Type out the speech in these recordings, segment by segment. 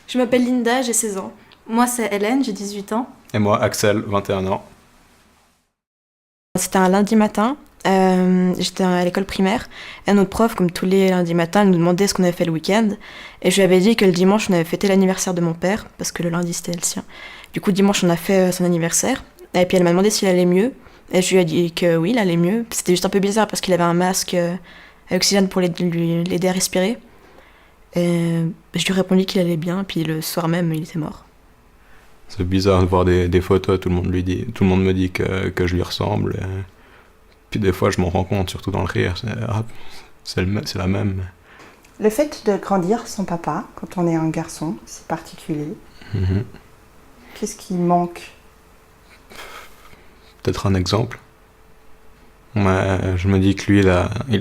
Je m'appelle Linda, j'ai 16 ans. Moi, c'est Hélène, j'ai 18 ans. Et moi, Axel, 21 ans. C'était un lundi matin, j'étais à l'école primaire, et notre prof, comme tous les lundis matins, elle nous demandait ce qu'on avait fait le week-end. Et je lui avais dit que le dimanche, on avait fêté l'anniversaire de mon père, parce que le lundi, c'était le sien. Du coup, dimanche, on a fait son anniversaire. Et puis elle m'a demandé s'il allait mieux. Et je lui ai dit que oui, il allait mieux. C'était juste un peu bizarre, parce qu'il avait un masque à oxygène pour l'aider à respirer. Et je lui ai répondu qu'il allait bien, puis le soir même, il était mort. C'est bizarre de voir des photos, tout le monde me dit que je lui ressemble. Et puis des fois, je m'en rends compte, surtout dans le rire. C'est la même. Le fait de grandir sans papa, quand on est un garçon, c'est particulier. Mhm. Qu'est-ce qui manque? Peut-être un exemple. Mais je me dis que lui, il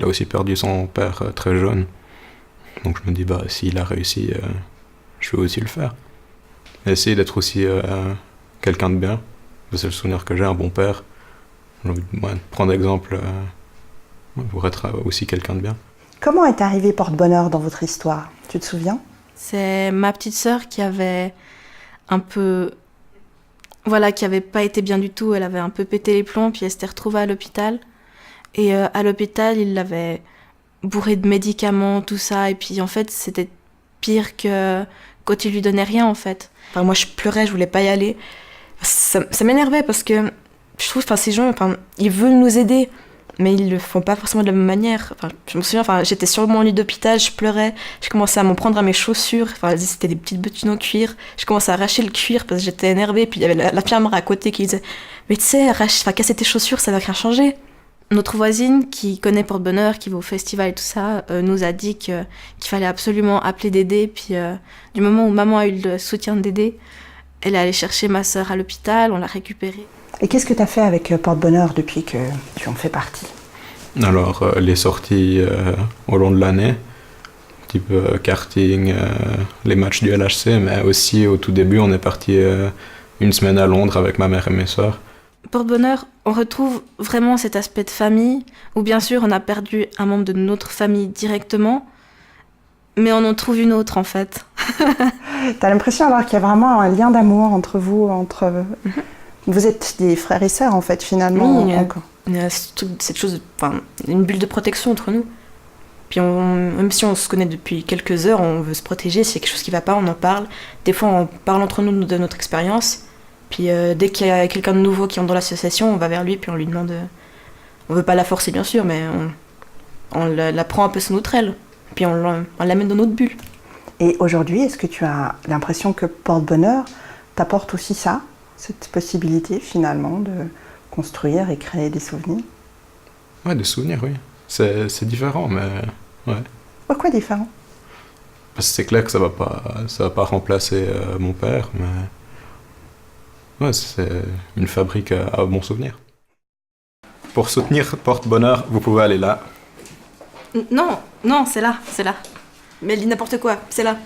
a aussi perdu son père très jeune. Donc je me dis, s'il a réussi, je vais aussi le faire. Essayer d'être aussi quelqu'un de bien. C'est le souvenir que j'ai, un bon père. J'ai envie de prendre exemple pour être aussi quelqu'un de bien. Comment est arrivé Porte-Bonheur dans votre histoire? Tu te souviens? C'est ma petite sœur qui avait un peu... Voilà, qui avait pas été bien du tout. Elle avait un peu pété les plombs, puis elle s'était retrouvée à l'hôpital. Et à l'hôpital, ils l'avaient bourrée de médicaments, tout ça. Et puis en fait, c'était pire que quand ils lui donnaient rien, en fait. Enfin, moi, je pleurais, je voulais pas y aller. Ça m'énervait parce que je trouve, ces gens, ils veulent nous aider, mais ils le font pas forcément de la même manière. Je me souviens, j'étais sur mon lit d'hôpital, je pleurais, je commençais à m'en prendre à mes chaussures. C'était des petites bottines en cuir. Je commençais à arracher le cuir parce que j'étais énervée. Puis il y avait l'infirmière à côté qui disait, mais tu sais, casser tes chaussures, ça va rien changer. Notre voisine qui connaît Porte-Bonheur, qui va au festival et tout ça, nous a dit qu'il fallait absolument appeler Dédé. Puis du moment où maman a eu le soutien de Dédé, elle est allée chercher ma sœur à l'hôpital, on l'a récupérée. Et qu'est-ce que tu as fait avec Porte-Bonheur depuis que tu en fais partie? Alors, les sorties au long de l'année, type karting, les matchs du LHC, mais aussi au tout début, on est parti une semaine à Londres avec ma mère et mes sœurs. Porte-Bonheur, on retrouve vraiment cet aspect de famille, où bien sûr on a perdu un membre de notre famille directement, mais on en trouve une autre en fait. T'as l'impression alors qu'il y a vraiment un lien d'amour entre vous, Vous êtes des frères et sœurs en fait finalement. Oui, il y a cette chose, une bulle de protection entre nous. Puis même si on se connaît depuis quelques heures, on veut se protéger. S'il y a quelque chose qui va pas, on en parle. Des fois, on parle entre nous de notre expérience. Puis dès qu'il y a quelqu'un de nouveau qui entre dans l'association, on va vers lui puis on lui demande... On veut pas la forcer bien sûr, mais on la prend un peu sous notre aile. Puis on l'amène dans notre bulle. Et aujourd'hui, est-ce que tu as l'impression que Porte-Bonheur t'apporte aussi ça, cette possibilité finalement de construire et créer des souvenirs? Ouais, des souvenirs, oui. C'est différent, mais ouais. Pourquoi différent? Parce que c'est clair que ça va pas remplacer mon père, mais ouais, c'est une fabrique à bons souvenirs. Pour soutenir Porte-Bonheur, vous pouvez aller là. Non, c'est là. Mais elle dit n'importe quoi, c'est là.